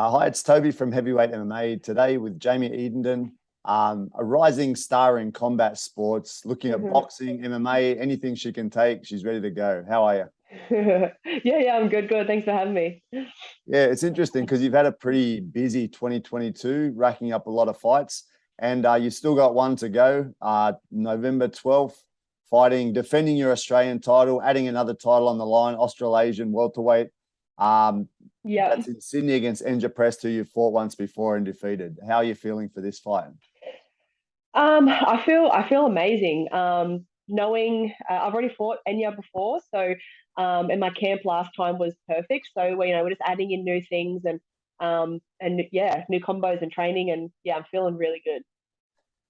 Hi, it's Toby from Heavyweight MMA today with Jamie Edenden, a rising star in combat sports, looking at boxing, MMA, anything she can take. She's ready to go. How are you? Yeah, I'm good. Good. Thanks for having me. Yeah, it's interesting because you've had a pretty busy 2022, racking up a lot of fights, and you still got one to go. November 12th, defending your Australian title, adding another title on the line, Australasian welterweight. Yeah. That's in Sydney against Enja Prest, who you fought once before and defeated. How are you feeling for this fight? I feel amazing. Knowing I've already fought Enja before, so and my camp last time was perfect. So we're just adding in new things and yeah, new combos and training, and yeah, I'm feeling really good.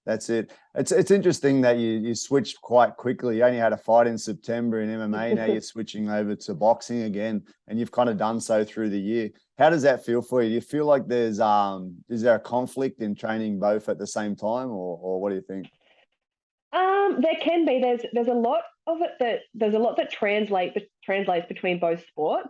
That's it. It's interesting that you switched quite quickly. You only had a fight in September in MMA. Now you're switching over to boxing again, and you've kind of done so through the year. How does that feel for you? Do you feel like is there a conflict in training both at the same time, or what do you think? There can be. There's a lot of it that translates between both sports.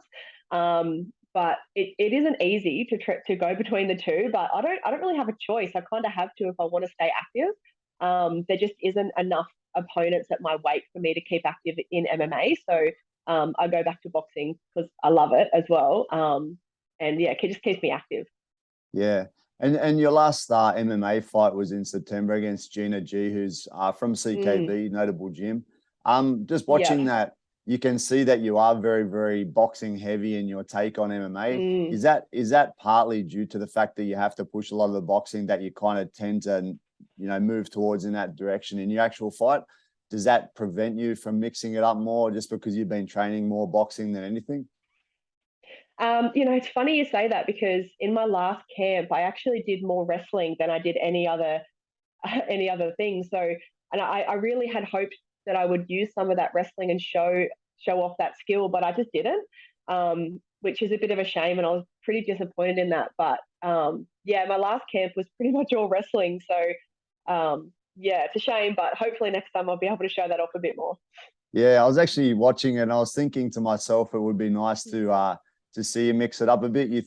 But it isn't easy to go between the two. But I don't really have a choice. I kind of have to if I want to stay active. There just isn't enough opponents at my weight for me to keep active in MMA. So I go back to boxing because I love it as well. And yeah, it just keeps me active. Yeah. And your last MMA fight was in September against Gina Gee, who's from CKB, notable gym. Just watching that, you can see that you are very, very boxing heavy in your take on MMA. Is that partly due to the fact that you have to push a lot of the boxing that you kind of tend to, move towards in that direction in your actual fight? Does that prevent you from mixing it up more just because you've been training more boxing than anything? It's funny you say that because in my last camp, I actually did more wrestling than I did any other thing. So, and I really had hoped that I would use some of that wrestling and show off that skill, but I just didn't, which is a bit of a shame. And I was pretty disappointed in that. But yeah, my last camp was pretty much all wrestling. So yeah, it's a shame, but hopefully next time I'll be able to show that off a bit more. Yeah, I was actually watching it and I was thinking to myself, it would be nice to see you mix it up a bit. You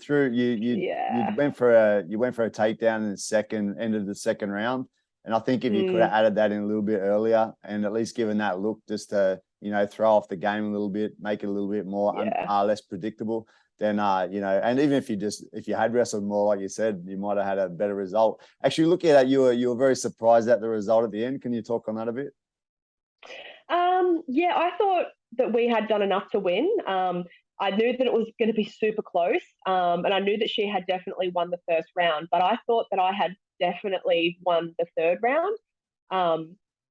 went for a takedown in the second end of the second round. And I think if you could have added that in a little bit earlier and at least given that look just to, throw off the game a little bit, make it a little bit more less predictable, then and even if you had wrestled more, like you said, you might have had a better result. Actually, looking at that, you were very surprised at the result at the end. Can you talk on that a bit? Yeah, I thought that we had done enough to win. I knew that it was going to be super close, and I knew that she had definitely won the first round, but I thought that I had definitely won the third round.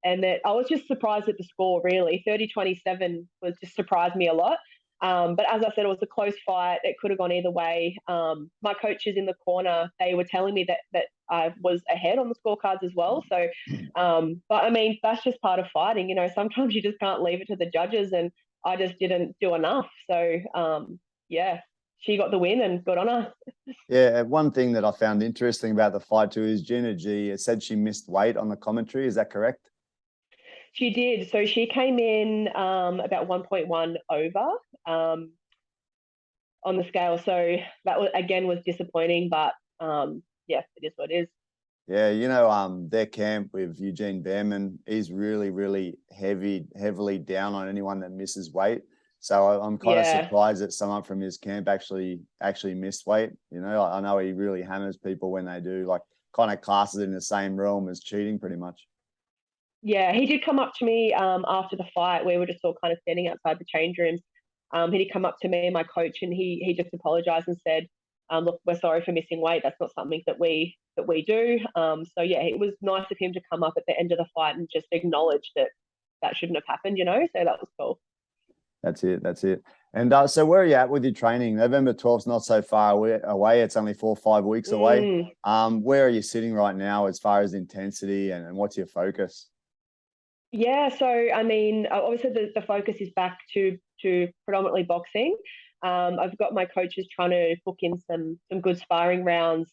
And that I was just surprised at the score, really. 30-27 was just surprised me a lot. But as I said, it was a close fight. It could have gone either way. My coaches in the corner, they were telling me that I was ahead on the scorecards as well. So, but I mean, that's just part of fighting. Sometimes you just can't leave it to the judges, and I just didn't do enough. So, yeah, she got the win and good on her. Yeah, one thing that I found interesting about the fight too is Gina Gee said she missed weight on the commentary. Is that correct? She did. So she came in about 1.1 over on the scale. So that was disappointing, but yeah, it is what it is. Yeah, their camp with Eugene Bareman, he's really, really heavily down on anyone that misses weight. So I'm kind of surprised that someone from his camp actually missed weight. I know he really hammers people when they do, like kind of classes in the same realm as cheating pretty much. Yeah, he did come up to me after the fight. We were just all kind of standing outside the change rooms. He did come up to me and my coach, and he just apologized and said, "Look, we're sorry for missing weight. That's not something that we do." So yeah, it was nice of him to come up at the end of the fight and just acknowledge that shouldn't have happened. So that was cool. That's it. And so where are you at with your training? November 12th is not so far away. It's only 4 or 5 weeks away. Where are you sitting right now as far as intensity and what's your focus? Yeah, so I mean, obviously the focus is back to predominantly boxing. I've got my coaches trying to book in some good sparring rounds.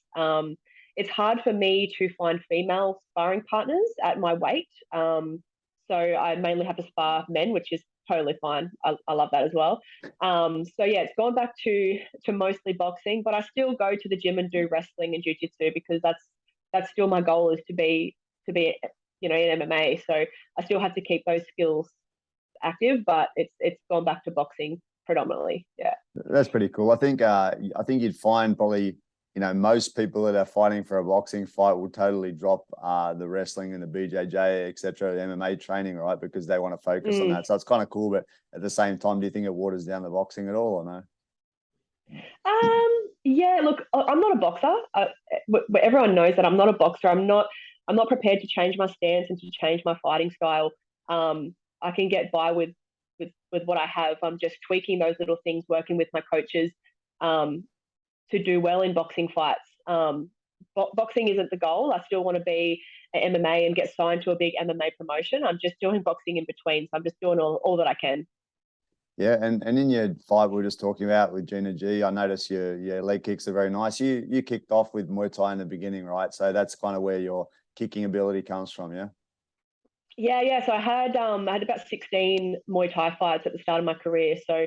It's hard for me to find female sparring partners at my weight. So I mainly have to spar men, which is totally fine. I love that as well. So yeah, it's gone back to mostly boxing, but I still go to the gym and do wrestling and jiu-jitsu because that's still my goal, is to be you know, in MMA. So I still have to keep those skills active, but it's gone back to boxing predominantly. Yeah, that's pretty cool. I think you'd find probably, you know, most people that are fighting for a boxing fight will totally drop the wrestling and the BJJ, etc., the MMA training, right? Because they want to focus on that. So it's kind of cool. But at the same time, do you think it waters down the boxing at all, or no? Yeah, look, I'm not a boxer. Everyone knows that I'm not a boxer. I'm not prepared to change my stance and to change my fighting style. I can get by with what I have. I'm just tweaking those little things, working with my coaches to do well in boxing fights. Boxing isn't the goal. I still want to be an MMA and get signed to a big MMA promotion. I'm just doing boxing in between. So I'm just doing all that I can. Yeah, and in your fight we were just talking about with Gina Gee, I noticed your leg kicks are very nice. You kicked off with Muay Thai in the beginning, right? So that's kind of where your kicking ability comes from, yeah? Yeah. So I had about 16 Muay Thai fights at the start of my career. So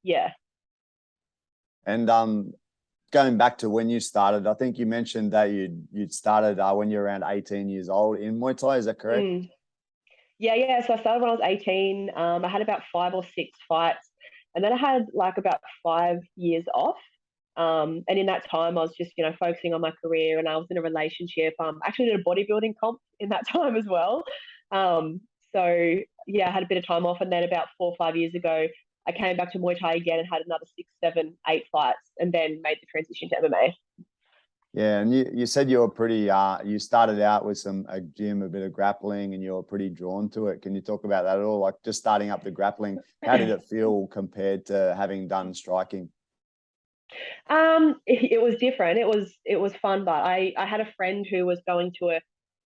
yeah. And going back to when you started, I think you mentioned that you'd started when you were around 18 years old in Muay Thai. Is that correct? Yeah. So I started when I was 18. I had about 5 or 6 fights, and then I had like about 5 years off. And in that time, I was just, you know, focusing on my career, and I was in a relationship. I actually did a bodybuilding comp in that time as well. So yeah, I had a bit of time off, and then about 4 or 5 years ago, I came back to Muay Thai again and had another 6, 7, 8 fights, and then made the transition to MMA. Yeah, and you said you were pretty you started out with a gym, a bit of grappling, and you were pretty drawn to it. Can you talk about that at all? Like just starting up the grappling, how did it feel compared to having done striking? It was different. It was fun, but I had a friend who was going to a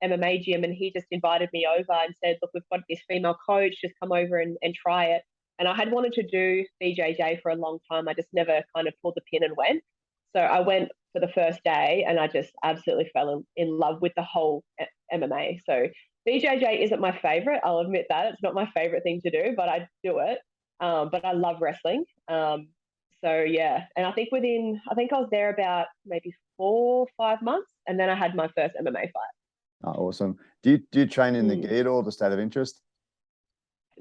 MMA gym, and he just invited me over and said, look, we've got this female coach, just come over and try it. And I had wanted to do BJJ for a long time. I just never kind of pulled the pin and went. So I went for the first day, and I just absolutely fell in love with the whole MMA. So BJJ isn't my favorite. I'll admit that. It's not my favorite thing to do, but I do it. But I love wrestling. So yeah, and I think I was there about maybe 4 or 5 months, and then I had my first MMA fight. Oh, awesome. Do you train in the gi at all, just out of interest?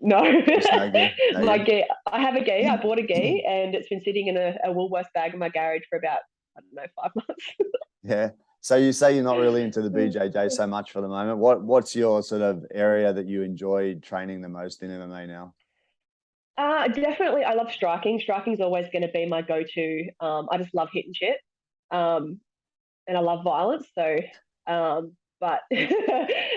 No, no gi. My gi. I have a gi. I bought a gi, and it's been sitting in a Woolworths bag in my garage for about, I don't know, 5 months. Yeah. So you say you're not really into the BJJ so much for the moment. What's your sort of area that you enjoy training the most in MMA now? Definitely, I love striking. Striking is always going to be my go-to. I just love hitting shit, and I love violence. So, but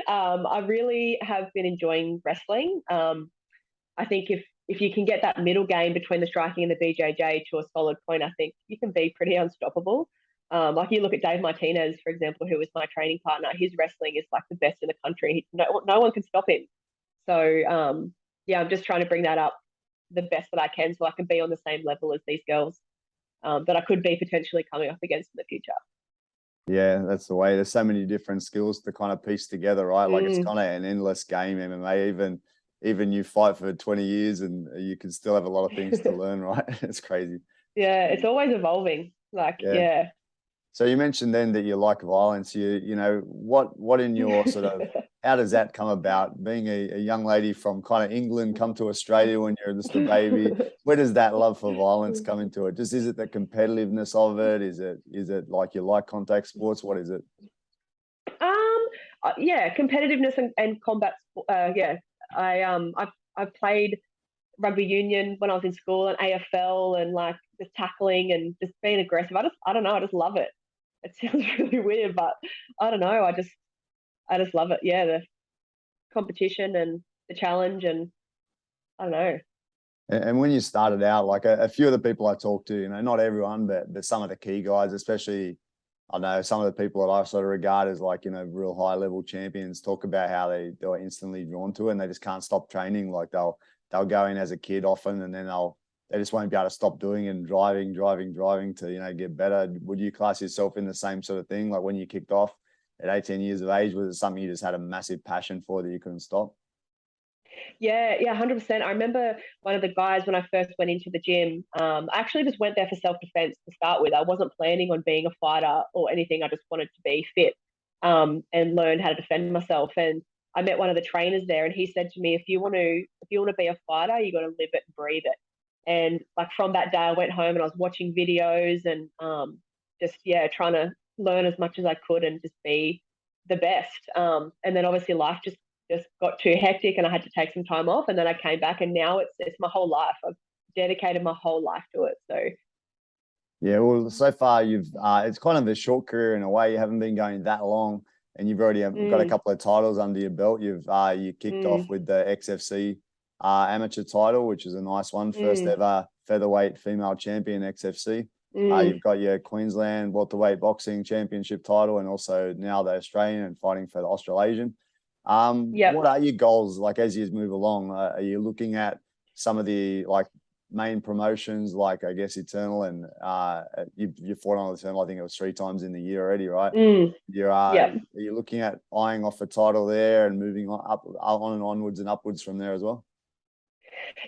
I really have been enjoying wrestling. I think if you can get that middle game between the striking and the BJJ to a solid point, I think you can be pretty unstoppable. Like you look at Dave Martinez, for example, who was my training partner. His wrestling is like the best in the country. No one can stop him. So yeah, I'm just trying to bring that up the best that I can, so I can be on the same level as these girls that I could be potentially coming up against in the future. Yeah, that's the way. There's so many different skills to kind of piece together, right? Like it's kind of an endless game, MMA. Even you fight for 20 years and you can still have a lot of things to learn, right? It's crazy. Yeah, it's always evolving. Like, yeah. So you mentioned then that you like violence. You know, what in your sort of, how does that come about? Being a young lady from kind of England, come to Australia when you're just a baby. Where does that love for violence come into it? Just, is it the competitiveness of it? Is it like you like contact sports? What is it? Yeah, competitiveness and combat. Yeah, I've played rugby union when I was in school and AFL, and like just tackling and just being aggressive. I don't know. I just love it. It sounds really weird, but I don't know. I just love it. Yeah, the competition and the challenge, and I don't know. And when you started out, like a few of the people I talked to, you know, not everyone, but some of the key guys, especially, I know some of the people that I sort of regard as like, you know, real high level champions, talk about how they were instantly drawn to it and they just can't stop training. Like they'll go in as a kid often, and then they just won't be able to stop doing it and driving to, you know, get better. Would you class yourself in the same sort of thing? Like when you kicked off at 18 years of age, was it something you just had a massive passion for that you couldn't stop? Yeah, 100%. I remember one of the guys when I first went into the gym. I actually just went there for self-defense to start with. I wasn't planning on being a fighter or anything. I just wanted to be fit, and learn how to defend myself. And I met one of the trainers there, and he said to me, "If you want to be a fighter, you got to live it and breathe it." And like from that day, I went home and I was watching videos and just trying to learn as much as I could and just be the best. And then obviously life just got too hectic and I had to take some time off, and then I came back, and now it's my whole life. I've dedicated my whole life to it. So Yeah, well, so far you've it's kind of a short career in a way. You haven't been going that long, and you've already got a couple of titles under your belt. You kicked off with the XFC amateur title, which is a nice one, first ever featherweight female champion XFC. You've got your Queensland Welterweight Boxing Championship title, and also now the Australian and fighting for the Australasian. What are your goals like as you move along? Are you looking at some of the main promotions, like I guess Eternal, and you fought on Eternal, I think it was 3 times in the year already, right? Are you looking at eyeing off a title there and moving on and onwards and upwards from there as well?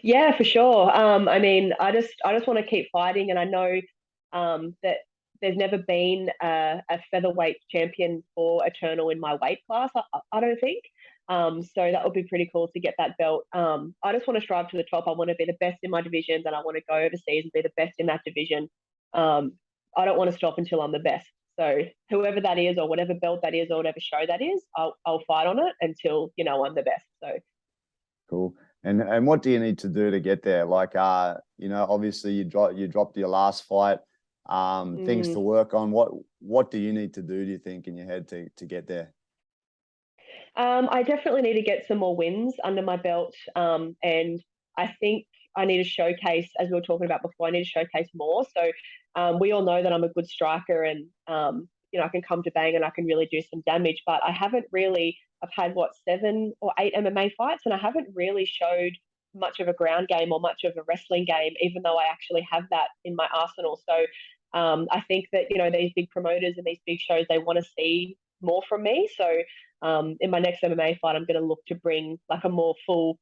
Yeah, for sure. I mean, I just want to keep fighting, and I know that there's never been a featherweight champion for Eternal in my weight class. I don't think. So that would be pretty cool to get that belt. I just want to strive to the top. I want to be the best in my divisions, and I want to go overseas and be the best in that division. I don't want to stop until I'm the best. So whoever that is, or whatever belt that is, or whatever show that is, I'll fight on it until I'm the best. So cool. And what do you need to do to get there? Like obviously you dropped your last fight. Things to work on. What do you need to do you think in your head to get there? I definitely need to get some more wins under my belt. And I think I need to showcase, as we were talking about before, I need to showcase more. So we all know that I'm a good striker, and I can come to bang and I can really do some damage. But I haven't really. I've had 7 or 8 MMA fights, and I haven't really showed much of a ground game or much of a wrestling game, even though I actually have that in my arsenal. So I think that these big promoters and these big shows, they want to see more from me. So in my next MMA fight, I'm going to look to bring like a more full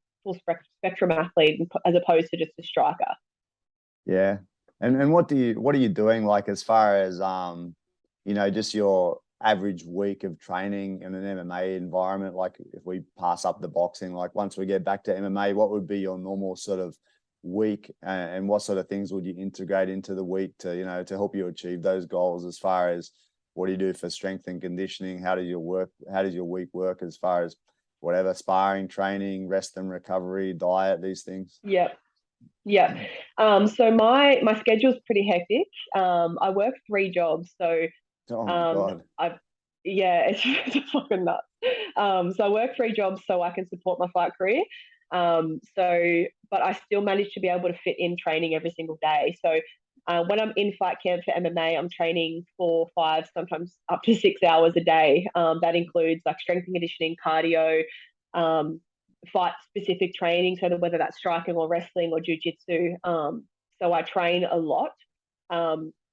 spectrum athlete as opposed to just a striker. Yeah, and what are you doing like as far as just your average week of training in an MMA environment? Like if we pass up the boxing, like once we get back to MMA, what would be your normal sort of week, and what sort of things would you integrate into the week to to help you achieve those goals? As far as what do you do for strength and conditioning? How does your week work as far as whatever sparring, training, rest and recovery, diet, these things? Yeah. So my schedule's pretty hectic. I work 3 jobs, so Oh my God. it's fucking nuts. So I work 3 jobs so I can support my fight career. But I still manage to be able to fit in training every single day. So when I'm in fight camp for MMA, I'm training 4, 5, sometimes up to 6 hours a day. That includes like strength and conditioning, cardio, fight specific training, so that whether that's striking or wrestling or jiu-jitsu. So I train a lot.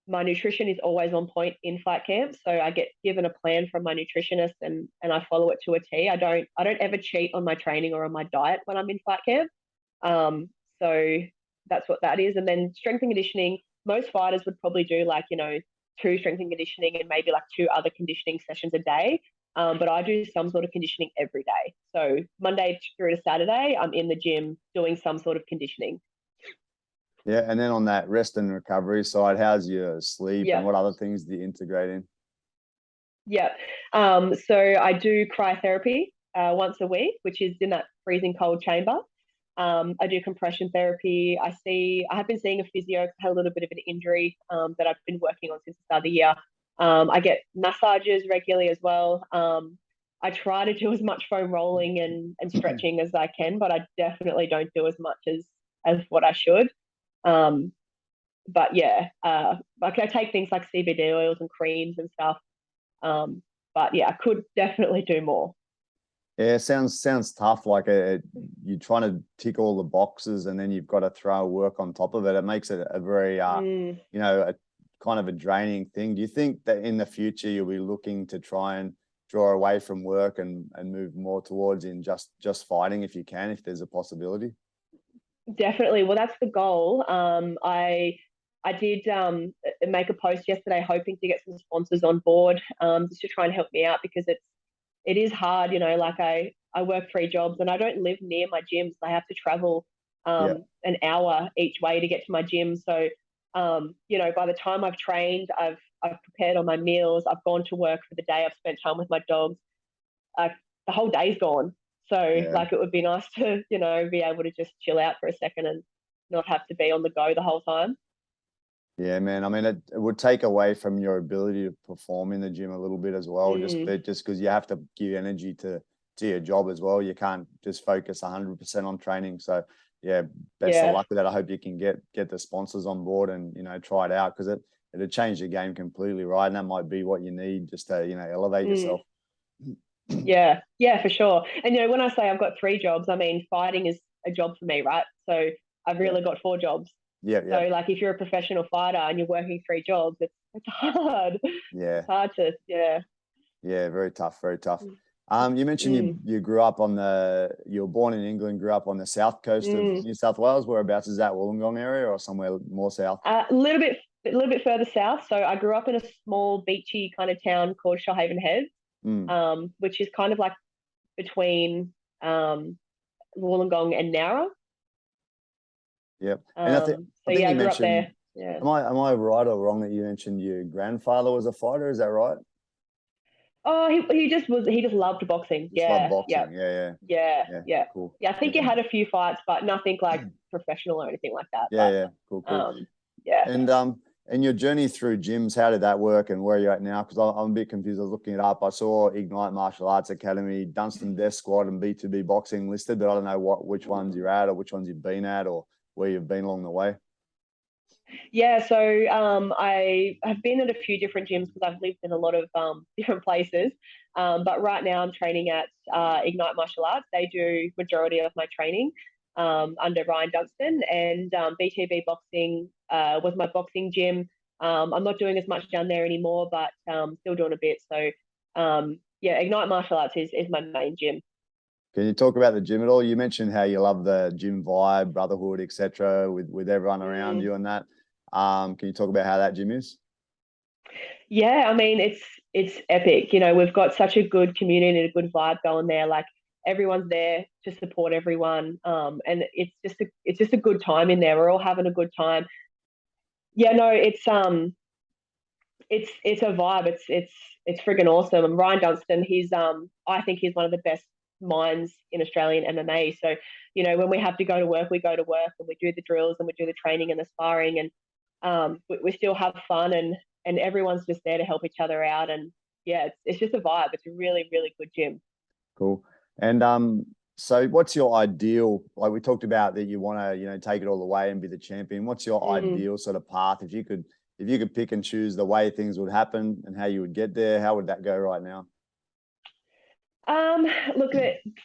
My nutrition is always on point in fight camp, so I get given a plan from my nutritionist, and I follow it to a T. I don't ever cheat on my training or on my diet when I'm in fight camp. So that's what that is. And then strength and conditioning, most fighters would probably do 2 strength and conditioning and maybe 2 other conditioning sessions a day. But I do some sort of conditioning every day. So Monday through to Saturday, I'm in the gym doing some sort of conditioning. Yeah, and then on that rest and recovery side, how's your sleep and what other things do you integrate in? Yeah. So I do cryotherapy once a week, which is in that freezing cold chamber. I do compression therapy. I have been seeing a physio. I had a little bit of an injury that I've been working on since the start of the year. I get massages regularly as well. I try to do as much foam rolling and stretching as I can, but I definitely don't do as much as what I should. But yeah, like I take things like CBD oils and creams and stuff. But yeah, I could definitely do more. Yeah, sounds tough. Like you're trying to tick all the boxes, and then you've got to throw work on top of it. It makes it a very, a kind of a draining thing. Do you think that in the future you'll be looking to try and draw away from work and move more towards in just fighting if you can, if there's a possibility? Definitely. Well, that's the goal. I did make a post yesterday hoping to get some sponsors on board, just to try and help me out, because it is hard, you know, like I work 3 jobs and I don't live near my gyms. I have to travel an hour each way to get to my gym. So, you know, by the time I've trained, I've prepared all my meals, I've gone to work for the day, I've spent time with my dogs, the whole day's gone. So like, it would be nice to, you know, be able to just chill out for a second and not have to be on the go the whole time. Yeah, man. I mean, it would take away from your ability to perform in the gym a little bit as well, just because you have to give energy to your job as well. You can't just focus 100% on training. So yeah, best of luck with that. I hope you can get the sponsors on board and, you know, try it out, because it'll change the game completely, right? And that might be what you need just to, you know, elevate yourself. Yeah, for sure. And, you know, when I say I've got 3 jobs, I mean, fighting is a job for me, right? So I've really got 4 jobs. Yeah. So like, if you're a professional fighter and you're working 3 jobs, it's hard. Yeah. It's hard to, Yeah, very tough, very tough. You mentioned you grew up you were born in England, grew up on the south coast of New South Wales. Whereabouts is that? Wollongong area or somewhere more south? A little bit further south. So I grew up in a small beachy kind of town called Shoalhaven Heads, which is kind of like between Wollongong and Nowra. Yep. And I think I grew up there. Yeah. Am I right or wrong that you mentioned your grandfather was a fighter? Is that right? Oh, he just loved boxing. Loved boxing. Yeah. Cool. Yeah, I think he had a few fights, but nothing like professional or anything like that. Yeah. Cool. And your journey through gyms, how did that work, and where are you at now? Because I'm a bit confused. I was looking it up. I saw Ignite Martial Arts Academy, Dunstan Death Squad, and B2B Boxing listed, but I don't know which ones you're at or which ones you've been at or where you've been along the way. Yeah, so I have been at a few different gyms because I've lived in a lot of different places. But right now I'm training at Ignite Martial Arts. They do majority of my training under Ryan Dunstan, and BTB Boxing was my boxing gym. I'm not doing as much down there anymore, but still doing a bit. So Ignite Martial Arts is my main gym. Can you talk about the gym at all? You mentioned how you love the gym vibe, brotherhood, etc., with everyone around you and that. Can you talk about how that gym is? Yeah, I mean, it's epic. You know, we've got such a good community and a good vibe going there. Like, everyone's there to support everyone, and it's just a good time in there. We're all having a good time. Yeah, no, it's a vibe. It's friggin' awesome. And Ryan Dunstan, I think he's one of the best minds in Australian MMA. So, you know, when we have to go to work, we go to work and we do the drills and we do the training and the sparring, and we still have fun, and everyone's just there to help each other out. And yeah, it's just a vibe. It's a really, really good gym. Cool. And so what's your ideal, like we talked about that you want to, you know, take it all the way and be the champion. What's your ideal sort of path? If you could pick and choose the way things would happen and how you would get there, how would that go right now? Look,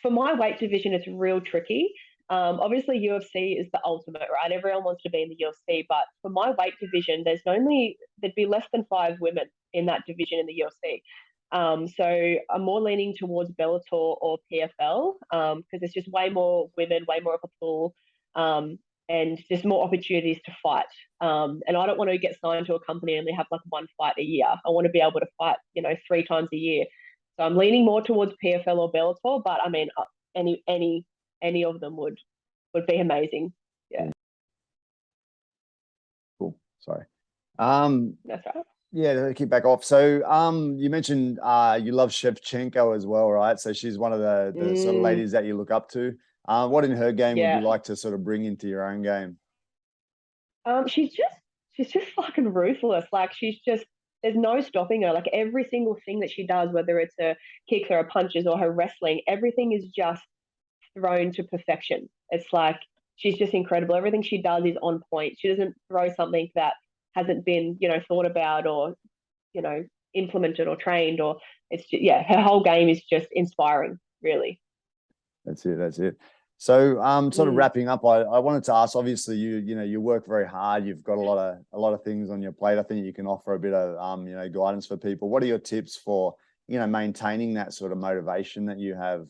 for my weight division, it's real tricky. Obviously UFC is the ultimate, right? Everyone wants to be in the UFC, but for my weight division, there'd be less than 5 women in that division in the UFC. So I'm more leaning towards Bellator or PFL, because there's just way more women, way more of a pool, and just more opportunities to fight. And I don't want to get signed to a company and only have like 1 fight a year. I want to be able to fight, you know, 3 times a year. So I'm leaning more towards PFL or Bellator, but I mean, any of them would be amazing. Yeah. Cool. Sorry. That's right. Yeah, keep back off. So you mentioned you love Schevchenko as well, right? So she's one of the sort of ladies that you look up to. What in her game would you like to sort of bring into your own game? She's just fucking ruthless. Like, there's no stopping her. Like, every single thing that she does, whether it's her kicks or her punches or her wrestling, everything is just thrown to perfection. It's like, she's just incredible. Everything she does is on point. She doesn't throw something that hasn't been, you know, thought about or, you know, implemented or trained, or it's just, her whole game is just inspiring, really. That's it. So sort of wrapping up, I wanted to ask, obviously you work very hard, you've got a lot of things on your plate. I think you can offer a bit of you know, guidance for people. What are your tips for, maintaining that sort of motivation that you have,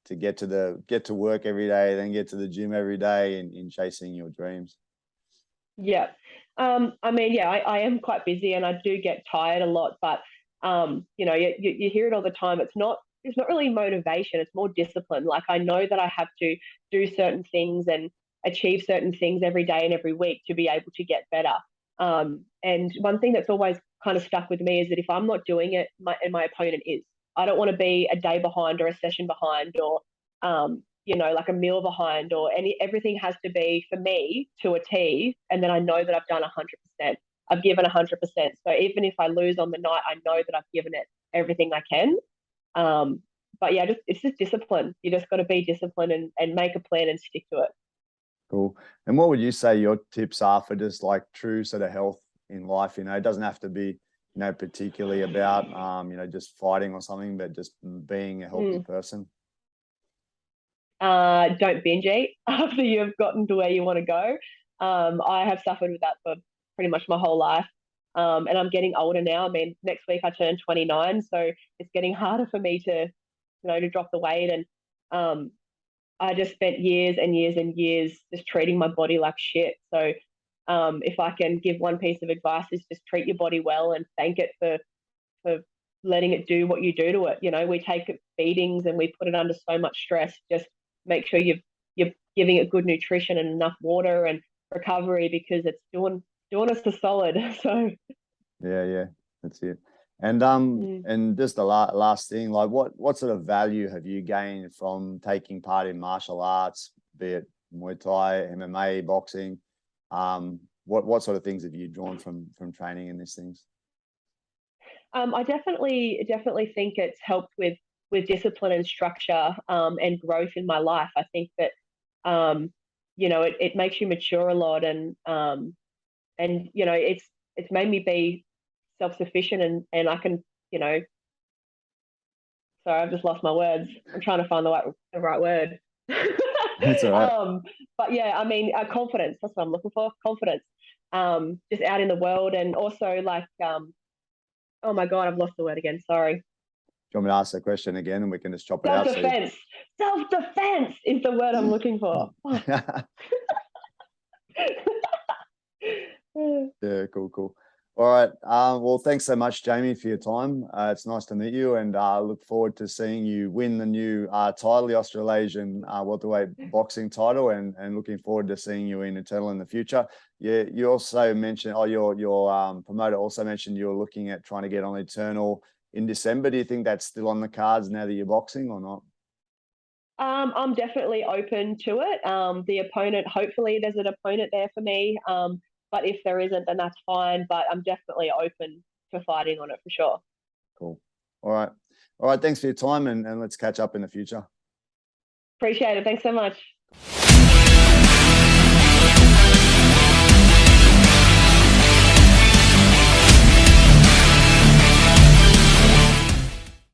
to get to work every day, then get to the gym every day in chasing your dreams? Yeah. I mean, yeah, I am quite busy and I do get tired a lot, but you hear it all the time. It's not really motivation, it's more discipline. Like, I know that I have to do certain things and achieve certain things every day and every week to be able to get better. And one thing that's always kind of stuck with me is that if I'm not doing it, and my opponent is, I don't want to be a day behind or a session behind or like a meal behind, or everything has to be for me to a T, and then I know that I've done 100%. I've given 100%. So even if I lose on the night, I know that I've given it everything I can. But yeah, it's just discipline. You just got to be disciplined and make a plan and stick to it. Cool. And what would you say your tips are for just like true sort of health in life? It doesn't have to be, particularly about, just fighting or something, but just being a healthy person. Don't binge eat after you've gotten to where you want to go. I have suffered with that for pretty much my whole life. And I'm getting older now. I mean, next week I turn 29, so it's getting harder for me to drop the weight. And I just spent years and years and years just treating my body like shit. So if I can give one piece of advice, is just treat your body well and thank it for letting it do what you do to it. We take beatings and we put it under so much stress. Just make sure you're giving it good nutrition and enough water and recovery, because it's doing us a solid. So yeah, that's it. And and just the last thing, like what sort of value have you gained from taking part in martial arts, be it Muay Thai, MMA, boxing? What sort of things have you drawn from training in these things? I definitely think it's helped with discipline and structure and growth in my life. I think that it makes you mature a lot, and it's made me be self-sufficient and I can, sorry, I've just lost my words. I'm trying to find the right word. That's all right. But yeah, I mean, confidence, that's what I'm looking for. Confidence. Just out in the world, and also like, oh my God, I've lost the word again. Sorry. Do you want me to ask the question again and we can just chop it out? Self-defense. Self-defense is the word I'm looking for. Yeah, cool. All right. Well, thanks so much, Jamie, for your time. It's nice to meet you, and I look forward to seeing you win the new title, the Australasian welterweight boxing title, and looking forward to seeing you in Eternal in the future. Yeah, you also mentioned, your promoter also mentioned you're looking at trying to get on Eternal in December. Do you think that's still on the cards now that you're boxing, or not? I'm definitely open to it. The opponent, hopefully there's an opponent there for me. But if there isn't, then that's fine. But I'm definitely open to fighting on it for sure. Cool. All right. Thanks for your time, and let's catch up in the future. Appreciate it. Thanks so much.